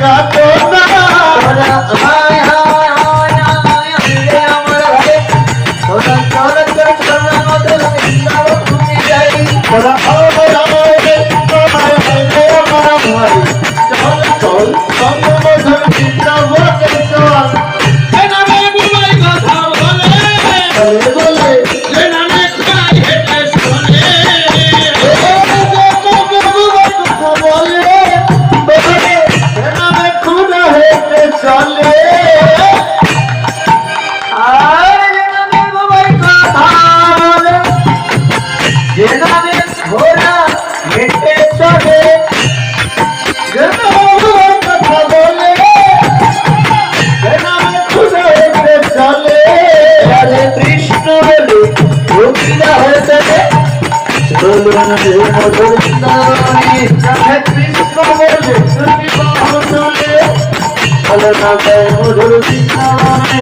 কাটো না হায় হায় হায় হায় রে আমার ঘরে তোরা চল চল চল মতো বৃন্দাবন ঘুরে যাই তোরা আমার রে আমার রে আমার ভাই চল চল সঙ্গমধুর বৃন্দাবনে চল নামে বুবাই কথা বলে বলে বলে যে নামে খাই হেঁটে শোনে চলে আর নামে বাবাই কথা বলে যে নামে ঘোড়া হেঁটে চলে কথা বলে চলে রাধে কৃষ্ণ বলে গোপীরা হয়ে যাবে চলুন রে মধুর বৃন্দাবনে কৃষ্ণ বলে চলে মধুর বৃন্দাবনে